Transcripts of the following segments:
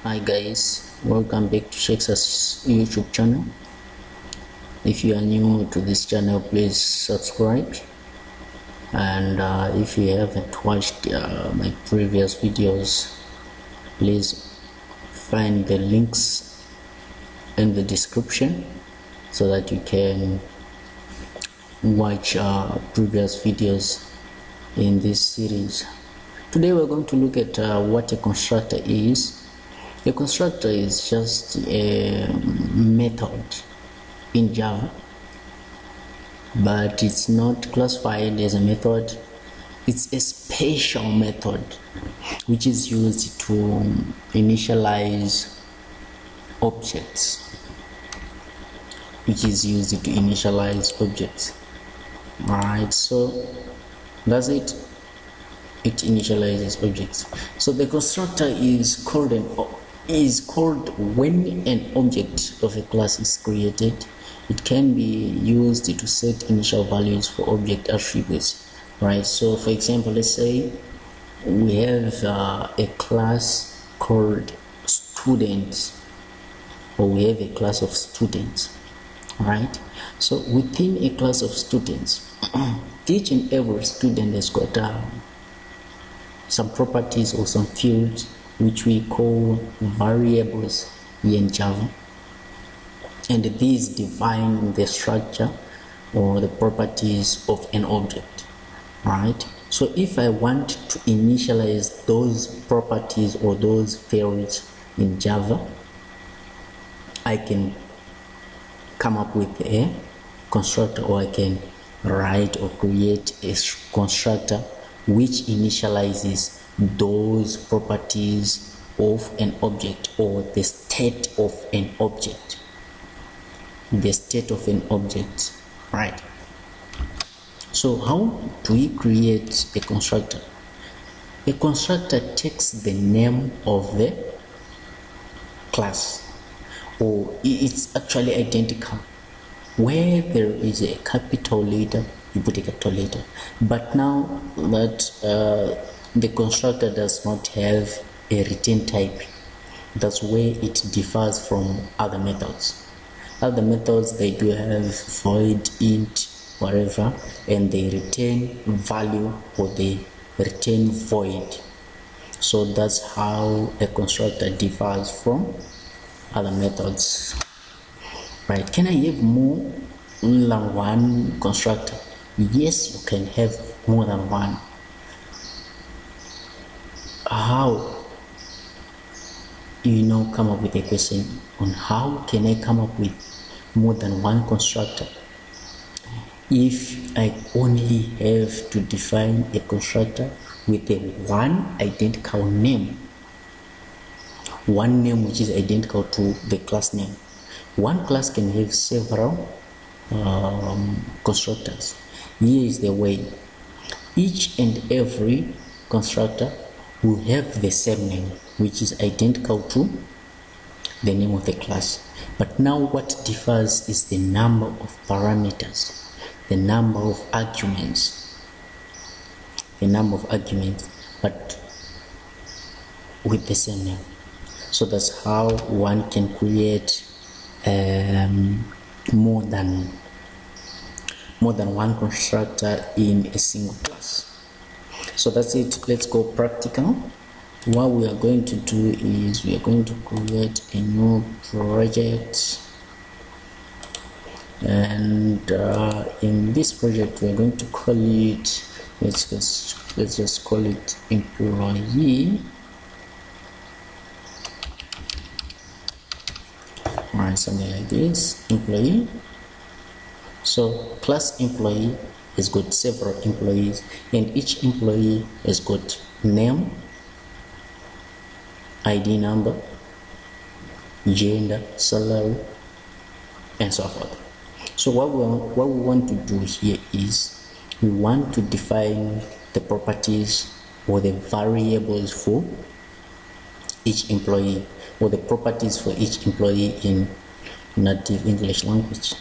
Hi guys, welcome back to Shakes's YouTube channel. If you are new to this channel, please subscribe, and if you haven't watched my previous videos, please find the links in the description so that you can watch previous videos in this series. Today we're going to look at what a constructor is. A constructor is just a method in Java, but it's not classified as a method. It's a special method which is used to initialize objects. Alright, so that's it. It initializes objects. So the constructor is called when an object of a class is created. It can be used to set initial values for object attributes, right? So for example, let's say we have a class called students, or we have a class of students, right? So within a class of students, each and every student has got some properties or some fields which we call variables here in Java, and these define the structure or the properties of an object, right? So if I want to initialize those properties or those fields in Java, I can come up with a constructor, or I can write or create a constructor which initializes those properties of an object, or the state of an object. Right? So how do we create a constructor? A constructor takes the name of the class, or it's actually identical. Where there is a capital letter, you put a capital letter. But now that the constructor does not have a return type, that's where it differs from other methods. Other methods, they do have void, int, whatever, and they return value or they return void. So that's how a constructor differs from other methods. Right? Can I have more than one constructor? Yes, you can have more than one. How? Come up with a question on how can I come up with more than one constructor if I only have to define a constructor with a one identical name, one name which is identical to the class name. One class can have several constructors. Here is the way. Each and every constructor will have the same name, which is identical to the name of the class. But now what differs is the number of parameters, the number of arguments, but with the same name. So that's how one can create more than one constructor in a single class. So that's it. Let's go practical. What we are going to do is we are going to create a new project, and in this project we are going to call it, let's just call it employee. Alright, something like this, employee. So class employee has got several employees, and each employee has got name, ID number, gender, salary, and so forth. So what we want to do here is we want to define the properties or the variables for each employee, or the properties for each employee in native English language.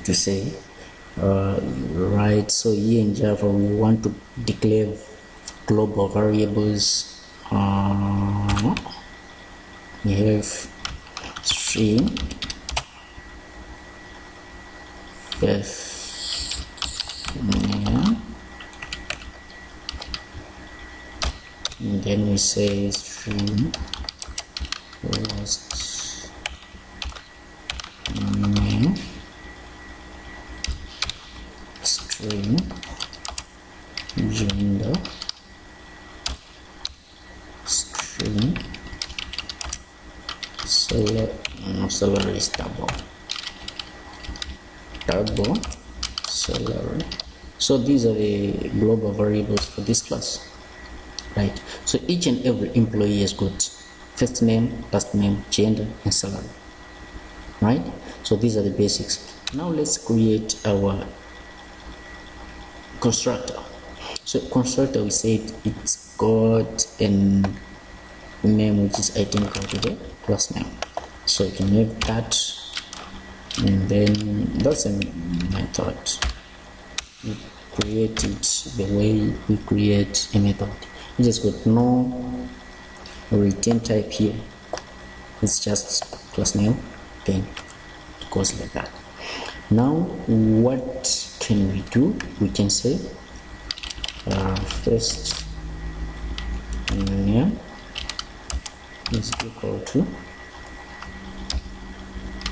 To say right, so here in Java we want to declare global variables we have string first name, and then we say string last name, string gender, string salary is double salary. So these are the global variables for this class, right? So each and every employee has got first name, last name, gender, and salary, right? So these are the basics. Now let's create our constructor. So constructor, we said it's got a name which is identical to the class name, so you can have that, and then that's a method. We create it the way we create a method. It has got no return type here, it's just class name, then it goes like that. Now what can we do? We can say first name is equal to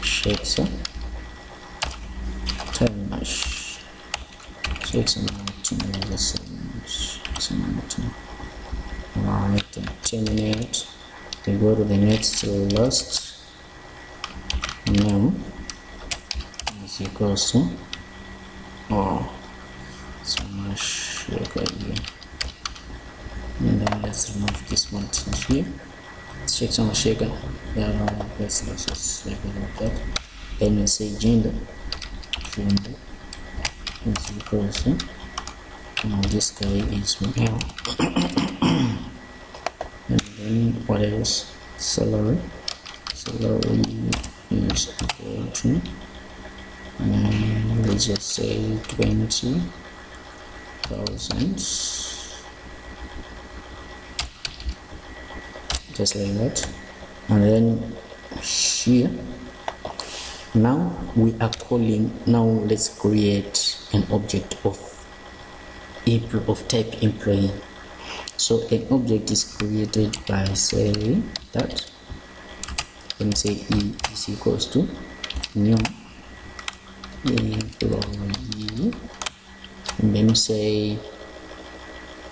Shakespeare time mash. So it's right, and terminate. We go to the next last name is equals to smash again, and then let's remove this one here. Let's check some shaker. Let's just like that. Then we say gender is equals to this guy is male. And then what else? Salary is equal to, and let's just say 20,000, just like that. And then here, now we are calling, now let's create an object of type employee. So an object is created by saying that, let me say E is equals to new employee, and then say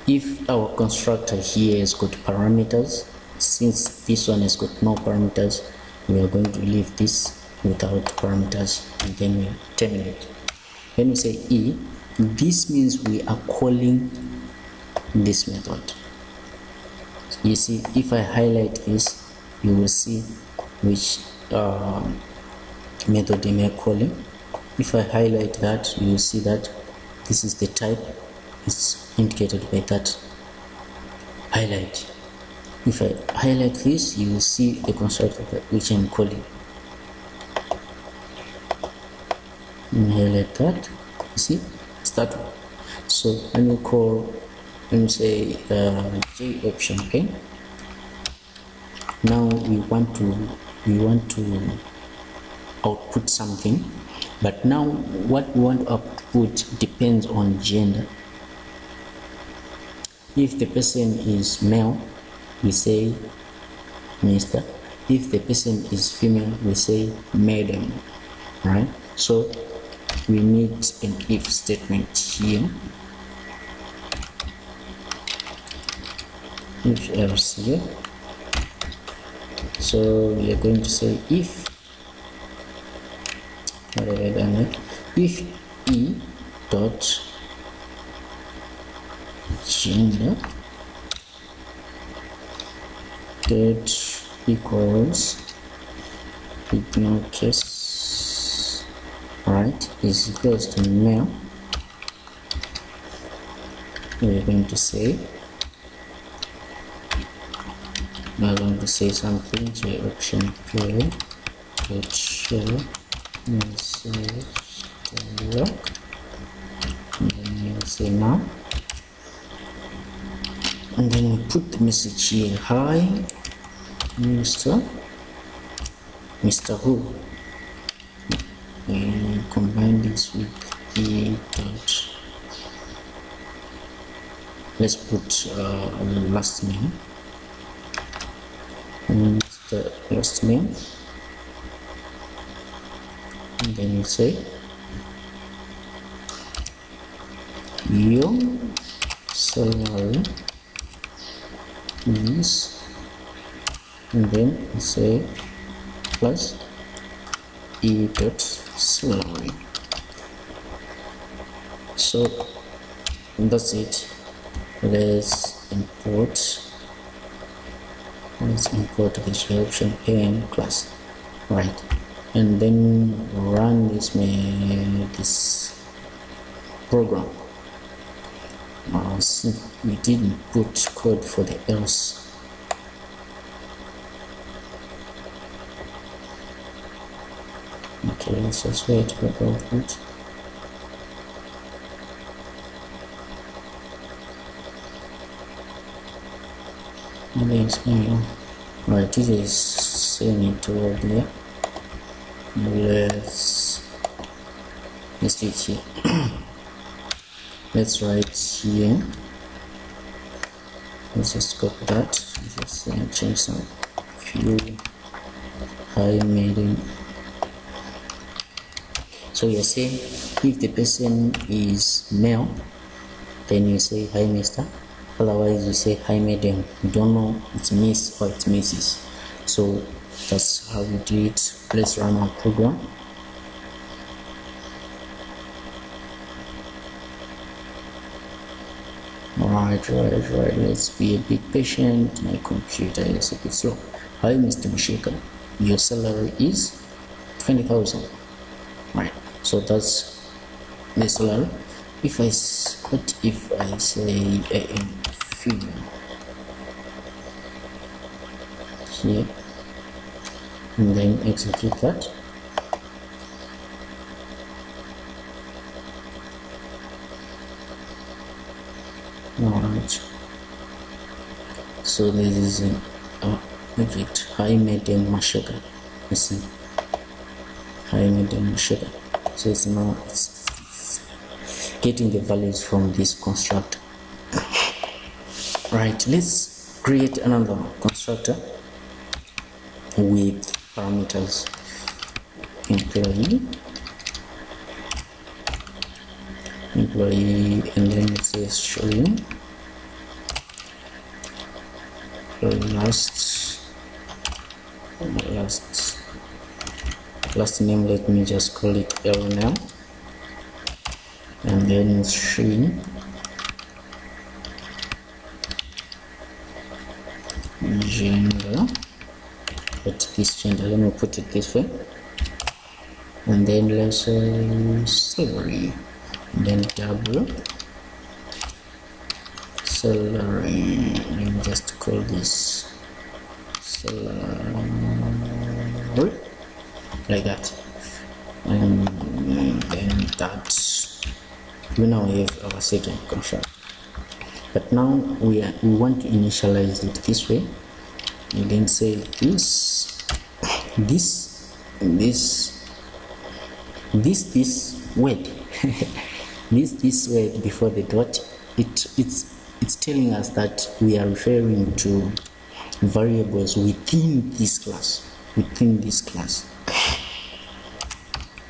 if our constructor here has got parameters. Since this one has got no parameters, we are going to leave this without parameters, and then we terminate. When we say E, this means we are calling this method. You see, if I highlight this, you will see which method am I calling. If I highlight that, you will see that this is the type, it's indicated by that highlight. If I highlight this, you will see the constructor which I'm calling. And highlight that, you see, it's that one. So let me call, let me say J option. Okay, now we want to output something, but now what we want to output depends on gender. If the person is male, we say Mr. If the person is female, we say madam, right? So we need an if statement here, if else here. So we are going to say if, what have I done here? If E dot gender that equals with no case, right, is equals to male, we are going to say something, J option play that show message dialog, and then we'll say now, and then we put the message here, hi Mr. Mr. Who. We combine this with e dot. Let's put last name. And the last name. And then you say your salary is, and then you say plus e dot salary. So that's it. Let's import the description PM class, right? And then run this program. We didn't put code for the else. Okay, let's just wait for the output. Right, this is saying it over there. Let's do it here. Let's write here. Let's just copy that. Just change some few high medium. So you say if the person is male, then you say hi Mr. Otherwise you say hi medium. You don't know it's Miss or it's Mrs. So that's how we do it. Let's run our program. Right. Let's be a bit patient. My computer is a bit slow. Hi Mr. Mushika, your salary is 20,000. Right. So that's the salary. If I say a female here, and then execute that. Alright. So this is an object high medium sugar. You see, high medium sugar. So it's now it's getting the values from this constructor. Right, let's create another constructor with parameters employee, and then it says showing last name. Let me just call it L now, and then string gender. But this gender, let me put it this way, and then let's say salary, and then double salary. Let me just call this salary, like that, and then that. We now have our second construct, but now we want to initialize it this way. And then say this word this word before the dot. It's telling us that we are referring to variables within this class.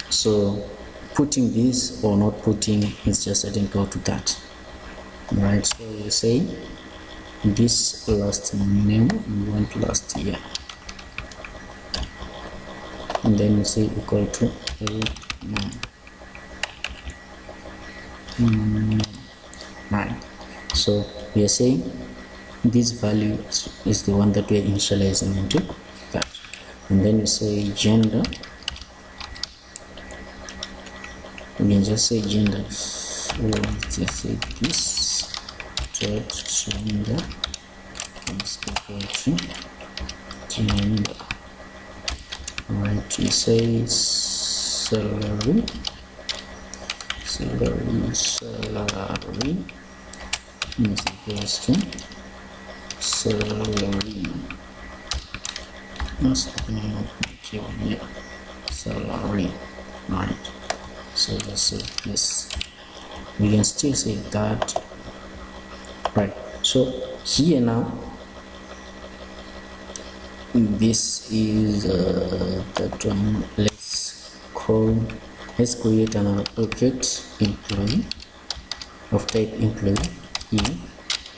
So putting this or not putting is just identical to that. Right, so you say this last name we want last year, and then you say equal to 9. So we are saying this value is the one that we are initializing into that, and then you say gender. We can just say gender. So let's just say this gender is equal to gender. Right, you say salary is equals to salary. here, salary, right? So let's say this, we can still say that, right? So here now, this is that one. Let's create another object, employee, of type employee. Here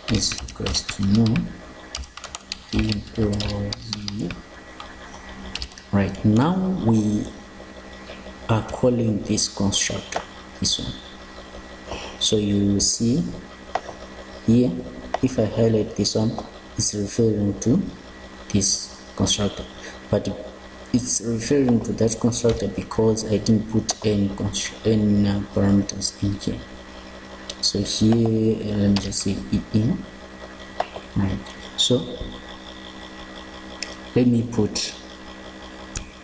is equals to new employee. Right now we are calling this constructor, this one. So you will see here, if I highlight this one, it's referring to this constructor, but it's referring to that constructor because I didn't put any parameters in here. So here, let me just say in, right? So let me put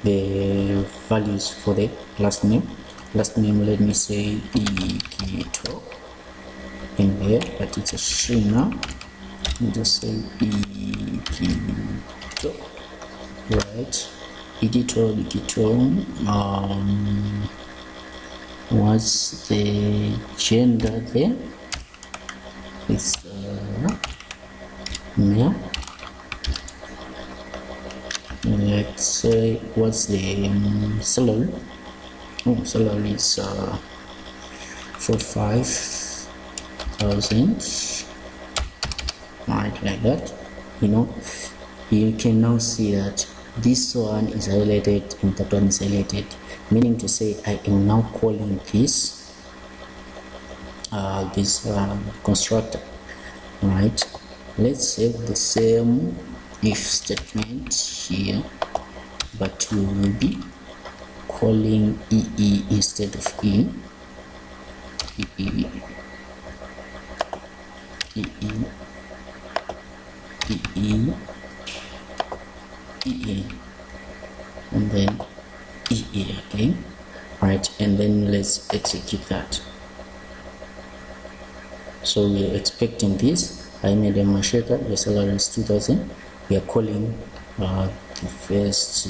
the values for the last name. Let me say Igito in there, but it's a string now. Let me just say Igito, right? Igito. What's the gender there? It's male. Let's say, what's the salary? Oh, salary is for 5,000, right, like that. You know, you can now see that this one is highlighted and that one is highlighted, meaning to say I am now calling this constructor, right? Let's save the same if statement here, but we will be calling EE instead of E. EE, and then EE again, right? And then let's execute that. So we are expecting this. I made a mashaka, the salary is 2,000. We are calling the first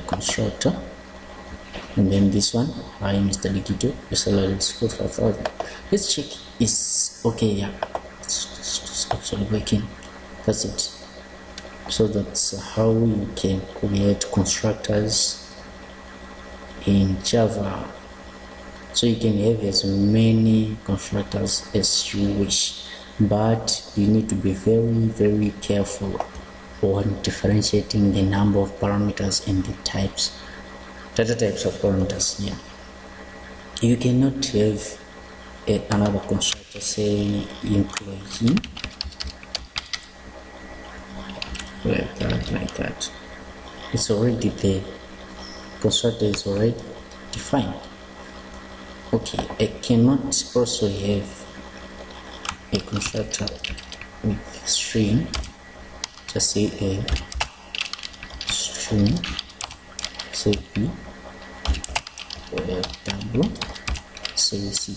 constructor, and then this one, I Mr. Likido, the salary is 45,000. Let's check is okay. Yeah, it's actually working. That's it. So that's how you can create constructors in Java. So you can have as many constructors as you wish, but you need to be very careful on differentiating the number of parameters and the data types of parameters. Yeah, you cannot have another constructor, say employee, like that. It's already there. Constructor is already defined. Okay, I cannot also have a constructor with string, just say a string, say B, double, say C,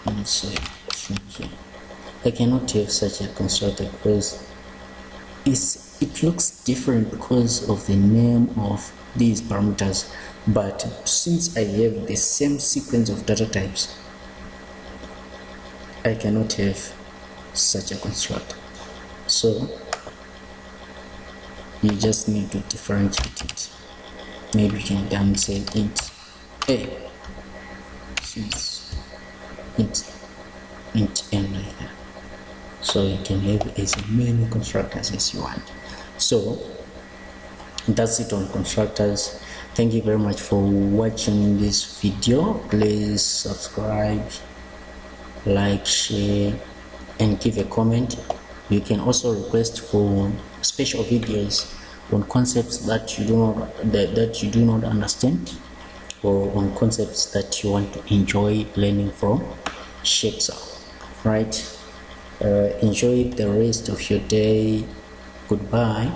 and say string here. I cannot have such a constructor because it looks different because of the name of these parameters, but since I have the same sequence of data types, I cannot have such a constructor. So you just need to differentiate it. Maybe you can then say int A, int N, like that. So you can have as many constructors as you want. So that's it on constructors. Thank you very much for watching this video. Please subscribe, like, share, and give a comment. You can also request for special videos on concepts that you do not understand, or on concepts that you want to enjoy learning from. Shakes out, right? Enjoy the rest of your day. Goodbye.